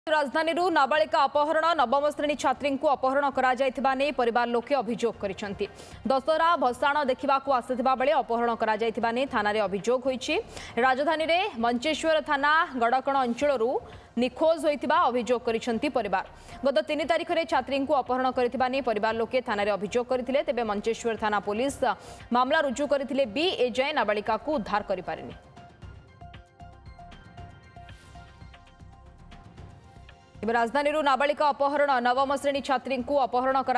राजधानी नाबालिका अपहरण नवम श्रेणी छात्री को अपहरण कर परिवार लोके अभियोग कर दशहरा भसाण देखा आसुवा बेले अपहरण कर थाना अभियोग होती। राजधानी में मंचेश्वर थाना गड़कण अंचल निखोज होता अभियोग कर परिवार। गत 3 तारिख में छात्री को अपहरण कर परिवार लोके थाना अभियोग करते तेज मंचेश्वर थाना पुलिस मामला रुजु करते भी एजाए नाबालिका को उद्धार कर पारिनी। राजधानी नाबालिका अपहरण नवम श्रेणी छात्री को अपहरण कर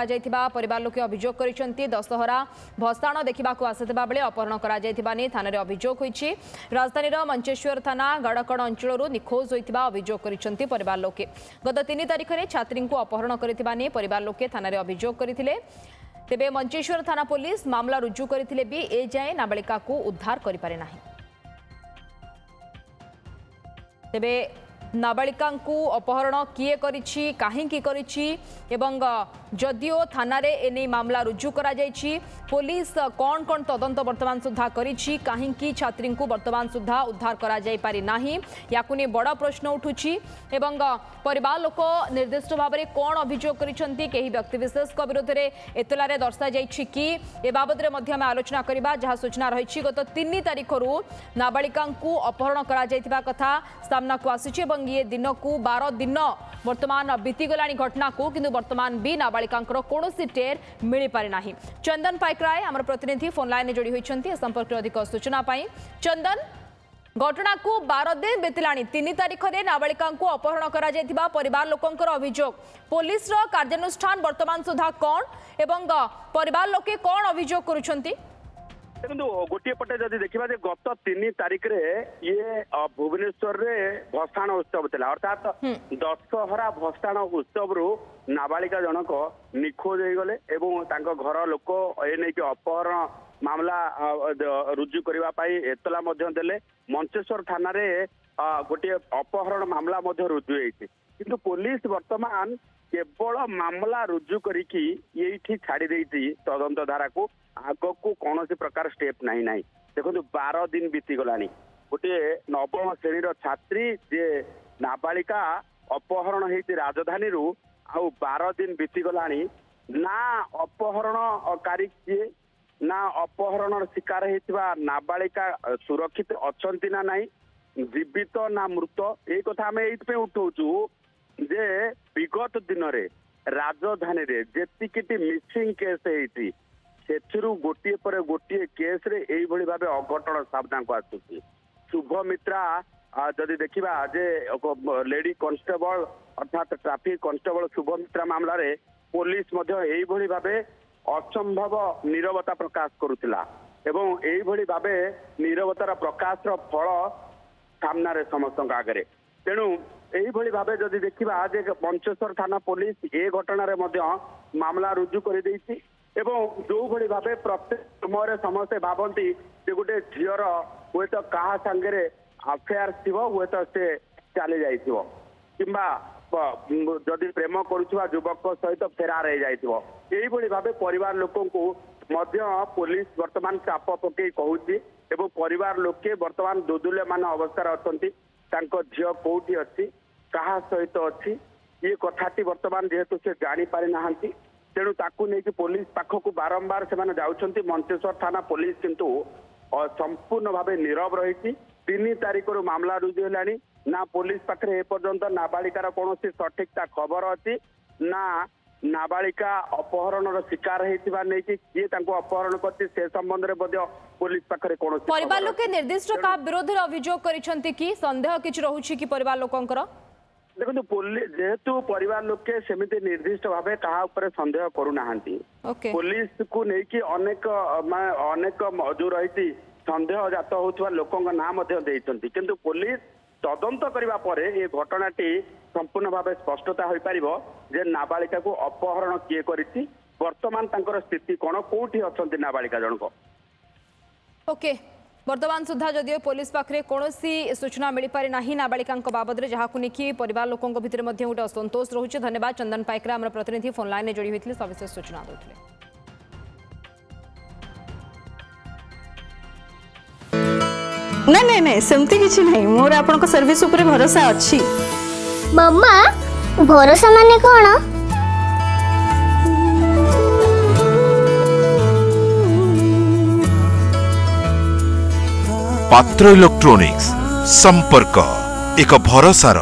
परिवार लोके अभियोग कर दशहरा भसाण देखा आसुवा बेले अपहरण कर थाना अभियोग होती। राजधानी मंचेश्वर थाना गड़कण अंचल निखोज होता अभियोग कर परिवार लोके। गत 3 तारिख में छात्री को अपहरण कर परिवार लोके थाना अभियोग करते तेज मंचेश्वर थाना पुलिस मामला रुजु करते भी एजाए नाबालिका को उद्धार कर पारि नाही। तेबे नाबालिका अपहरण किए करिछि काहेकि करिछि एवं जदियो थाना रे एने मामला रुजु करा जायछि पुलिस कौन कौन तदंत वर्तमान सुधा करिछि काहेकि छात्री को वर्तमान सुधा उद्धार करा जाय पारि नाही याकु ने बड़ प्रश्न उठुछि एवं परिवार लोक निर्दिष्ट भाव में कौन अभियोग करिसंती केही व्यक्ति विशेष विरोध में एतला रे दर्शा जायछि कि ए बाबद रे मध्य में आलोचना करिबा जहाँ सूचना रही। गत 3 तारिख नाबालिका अपहरण करा जायतिबा कथा सामना को आसीछि ये दिन को 12 दिन वर्तमान बीतीगला घटना को किंतु वर्तमान भी नाबालिका कौन टेर मिल पारि नाही। चंदन पाइकराय आम प्रतिनिधि फोन लाइन में जोड़ी होती संपर्क अधिक सूचना पाई। चंदन, घटना को 12 दिन बीतला 3 तारिख में नाबालिका अपहरण कर परिवार लोकंकर अभियोग पुलिस कार्यानुष्ठान वर्तमान सुधा कौन एवं परिवार लोके कौन अभियोग करुछंती? देखो गोटे पटे जदि देखा गत 3 तारिख ये भुवनेश्वर रे भसाण उत्सव था अर्थात दशहरा भसाण उत्सव रु नाबालिका जनक निखोज हो गले एवं घर लोक ए अपहरण मामला रुजु करने एतला देले। मंचेश्वर थाना रे गोटे अपहरण मामला रुजु होती किंतु पुलिस वर्तमान केवल मामला रुजु करिकी ये छाड़ी देती तदंत धारा को आग को कौन प्रकार स्टेप नहीं ना। देखो 12 दिन बीती गला गोटे नवम श्रेणी छात्री जे नाबालिका अपहरण होती राजधानी आउ 12 दिन बीती गला ना अपहरणकारी किए ना अपहरण शिकार होता नाबालिका सुरक्षित अच्छा ना नहीं जीवित ना मृत ये कथा आम ये उठाऊ जे विगत दिन रे राजधानी रे जेतिकिटी मिसिंग केस होती सेथिरु गोटे पर गोटे केस रे एई भली भाबे अघटन सामना को आसुची। शुभमित्रा जदि देखिबा जे लेडी कांस्टेबल अर्थात ट्रैफिक कांस्टेबल शुभमित्रा मामला रे पुलिस मध्य एई भली भाबे असंभव नीरवता प्रकाश करुतिला एवं एई भली भाबे नीरवतार प्रकाश रो फल सामना रे समस्त आगे। तेणु यही भाव जदि देखा जे मंचेश्वर थाना पुलिस ए घटना रे मध्य मामला रुजु कर देइछि एवं जो भली भाव प्रत्येक समय समस्ते भावती जे गोटे झीर हुए तो क्या सांगे अफेयर थी हुए तो से चली जाइथिबो किंबा जदि प्रेम करुवा युवक सहित फेरार हो जाइथिबो एही भली भाव परिवार लोकों को मध्य पुलिस वर्तमान चाप पकई कहूची एवं परिवार लोके वर्तमान दोदुल्यमान अवस्था अच्छी झील कौटी अच्छी कहा सहित अच्छी ये कथाटी वर्तमान जेहेतु से जानी पारि नाहंती तेणु ताकू नहीं पुलिस पाखक बारंबार से जाउछंती। मंचेश्वर थाना पुलिस किंतु संपूर्ण भाव नीरव रही 3 तारिख मामला रुजु है ना पुलिस पाखे एपर्यंत नाबालिकार कौन सठिकता खबर अच्छी ना नाबालिका अपहरण शिकार होता नहीं किए अपहरण कर संबंध में पुलिस पाखे कौन परिवार लोक निर्दिष्ट का विरोध में अभियोग कि संदेह किछि रहुछि कि परिवार लोकंकर? देखो पुलिस जेहेतु परिवार लोके सेमिति निर्दिष्ट भाव क्या संदेह करूना पुलिस को लेकिन अनेक अनेक जो रही संदेह जात होता लोकों नाम किंतु पुलिस तदंत करने पर ये घटनाटी संपूर्ण भाव स्पष्टता हो पार जे नाबालिका को अपहरण किए करिछि वर्तमान तांकर स्थिति कौन कोठी अछंती नाबालिका जनक। ओके वर्तमान सुधा जदियो पुलिस पाखे कौन सूचना मिल पारि नाही नाबालिका बाबद में जहाँ नहीं परिवार लोकों भितर गोटे असंतोष रोचे। धन्यवाद चंदन पाइकरा आम प्रतिनिधि फोन लाइन में जोड़ी होते सविशेष सूचना देते। नहीं नहीं नहीं सेमती किछि नहीं मोर आपन को सर्विस ऊपर भरोसा अछि। मम्मा भरोसा माने कौन? पात्र इलेक्ट्रोनिक्स संपर्क एक भरोसार